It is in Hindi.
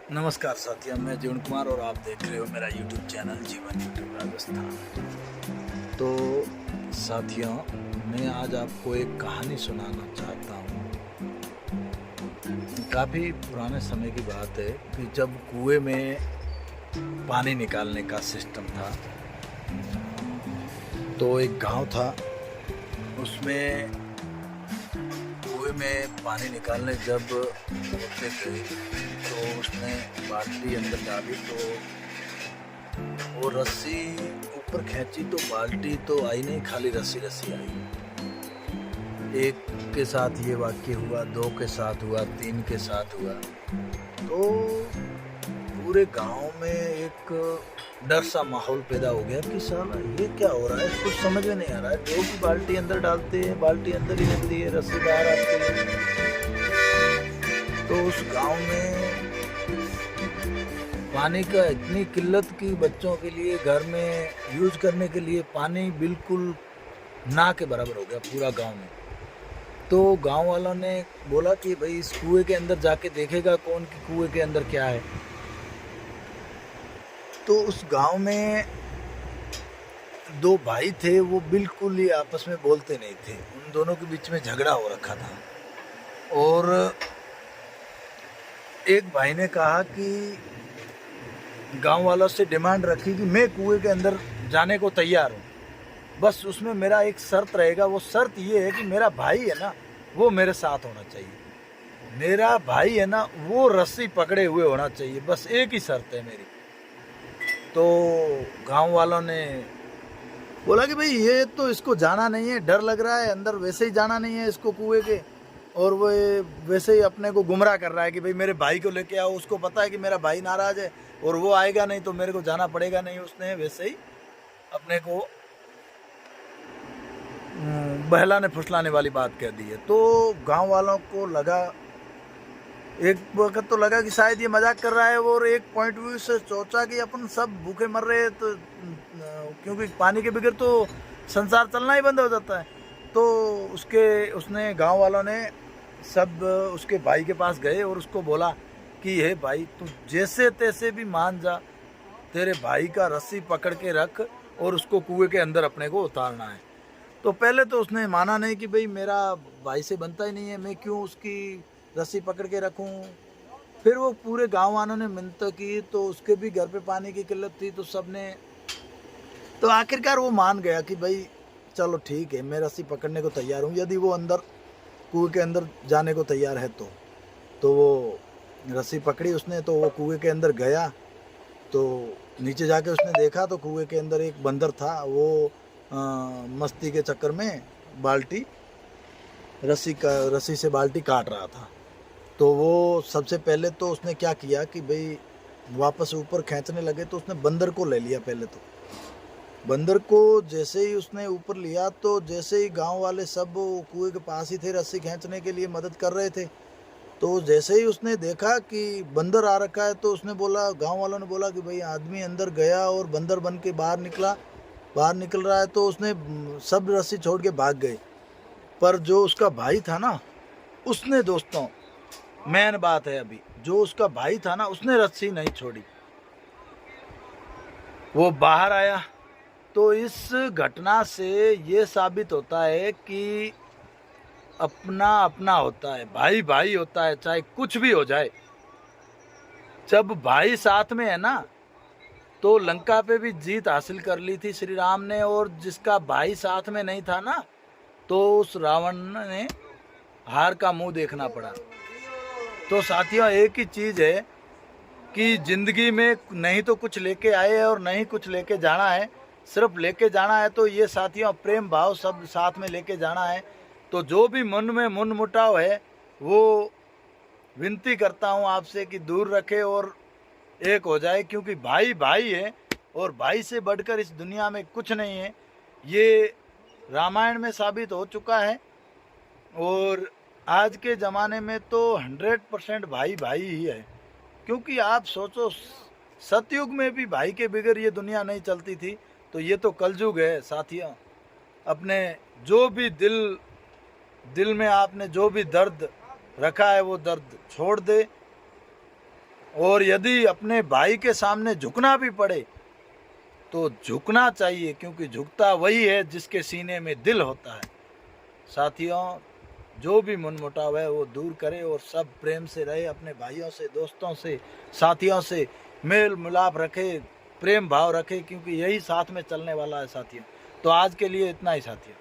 नमस्कार साथियों, मैं जीवन कुमार और आप देख रहे हो मेरा यूट्यूब चैनल जीवन यूट्यूब राजस्थान। तो साथियों, मैं आज आपको एक कहानी सुनाना चाहता हूँ। काफ़ी पुराने समय की बात है कि जब कुएं में पानी निकालने का सिस्टम था, तो एक गांव था। उसमें कुएं में पानी निकालने जब औरतें गई तो उसने बाल्टी अंदर डाली, तो वो रस्सी ऊपर खींची तो बाल्टी तो आई नहीं, खाली रस्सी रस्सी आई। एक के साथ ये वाक्य हुआ, दो के साथ हुआ, तीन के साथ हुआ। तो पूरे गांव में एक डर सा माहौल पैदा हो गया कि साला ये क्या हो रहा है, कुछ समझ में नहीं आ रहा है। जो भी बाल्टी अंदर डालते हैं, बाल्टी अंदर ही रहती है, रस्सी बाहर आती है। तो उस गांव में पानी का इतनी किल्लत की बच्चों के लिए घर में यूज करने के लिए पानी बिल्कुल ना के बराबर हो गया पूरा गांव में। तो गांव वालों ने बोला कि भाई इस कुएं के अंदर जाके देखेगा कौन कि कुएं के अंदर क्या है। तो उस गांव में दो भाई थे, वो बिल्कुल ही आपस में बोलते नहीं थे। उन दोनों के बीच में झगड़ा हो रखा था। और एक भाई ने कहा कि गांव वालों से डिमांड रखी कि मैं कुएं के अंदर जाने को तैयार हूँ, बस उसमें मेरा एक शर्त रहेगा। वो शर्त ये है कि मेरा भाई है ना, वो मेरे साथ होना चाहिए। मेरा भाई है ना, वो रस्सी पकड़े हुए होना चाहिए, बस एक ही शर्त है मेरी। तो गांव वालों ने बोला कि भाई ये तो इसको जाना नहीं है, डर लग रहा है, अंदर वैसे ही जाना नहीं है इसको कुएं के, और वो वैसे ही अपने को गुमराह कर रहा है कि भाई मेरे भाई को लेके आओ। उसको पता है कि मेरा भाई नाराज है और वो आएगा नहीं तो मेरे को जाना पड़ेगा नहीं। उसने वैसे ही अपने को बहलाने फुसलाने वाली बात कह दी है। तो गांव वालों को लगा, एक वक्त तो लगा कि शायद ये मजाक कर रहा है, और एक पॉइंट व्यू से सोचा कि अपन सब भूखे मर रहे हैं, तो क्योंकि पानी के बगैर तो संसार चलना ही बंद हो जाता है। तो उसने गांव वालों ने सब उसके भाई के पास गए और उसको बोला कि हे भाई, तू जैसे तैसे भी मान जा, तेरे भाई का रस्सी पकड़ के रख और उसको कुएं के अंदर अपने को उतारना है। तो पहले तो उसने माना नहीं कि भाई मेरा भाई से बनता ही नहीं है, मैं क्यों उसकी रस्सी पकड़ के रखूं। फिर वो पूरे गांव वालों ने मिन्नत की, तो उसके भी घर पे पानी की किल्लत थी, तो सबने, तो आखिरकार वो मान गया कि भाई चलो ठीक है, मैं रस्सी पकड़ने को तैयार हूँ, यदि वो अंदर कुएं के अंदर जाने को तैयार है तो वो रस्सी पकड़ी उसने। तो वो कुएं के अंदर गया, तो नीचे जाके उसने देखा तो कुएं के अंदर एक बंदर था। वो मस्ती के चक्कर में बाल्टी रस्सी से बाल्टी काट रहा था। तो वो सबसे पहले तो उसने क्या किया कि भाई वापस ऊपर खींचने लगे, तो उसने बंदर को ले लिया। पहले तो बंदर को जैसे ही उसने ऊपर लिया, तो जैसे ही गांव वाले सब कुएं के पास ही थे, रस्सी खींचने के लिए मदद कर रहे थे। तो जैसे ही उसने देखा कि बंदर आ रखा है, तो उसने बोला, गांव वालों ने बोला कि भाई आदमी अंदर गया और बंदर बन के बाहर निकल रहा है। तो उसने सब रस्सी छोड़ के भाग गए। पर जो उसका भाई था ना, उसने, दोस्तों मेन बात है, अभी जो उसका भाई था ना, उसने रस्सी नहीं छोड़ी, वो बाहर आया। तो इस घटना से ये साबित होता है कि अपना अपना होता है, भाई भाई होता है, चाहे कुछ भी हो जाए। जब भाई साथ में है ना, तो लंका पे भी जीत हासिल कर ली थी श्री राम ने, और जिसका भाई साथ में नहीं था ना, तो उस रावण ने हार का मुंह देखना पड़ा। तो साथियों, एक ही चीज है कि जिंदगी में नहीं तो कुछ लेके आए और नहीं कुछ लेके जाना है। सिर्फ लेके जाना है तो ये साथियों, प्रेम भाव सब साथ में लेके जाना है। तो जो भी मन में मन मुटाव है, वो विनती करता हूँ आपसे कि दूर रखे और एक हो जाए, क्योंकि भाई भाई है और भाई से बढ़कर इस दुनिया में कुछ नहीं है। ये रामायण में साबित हो चुका है, और आज के ज़माने में तो 100% भाई भाई ही है। क्योंकि आप सोचो, सतयुग में भी भाई के बगैर ये दुनिया नहीं चलती थी, तो ये तो कलयुग है साथियों। अपने जो भी दिल में आपने जो भी दर्द रखा है, वो दर्द छोड़ दे और यदि अपने भाई के सामने झुकना भी पड़े तो झुकना चाहिए, क्योंकि झुकता वही है जिसके सीने में दिल होता है। साथियों, जो भी मनमुटाव है वो दूर करे और सब प्रेम से रहे, अपने भाइयों से, दोस्तों से, साथियों से मेल मिलाप रखे, प्रेम भाव रखे, क्योंकि यही साथ में चलने वाला है साथियों। तो आज के लिए इतना ही साथियों।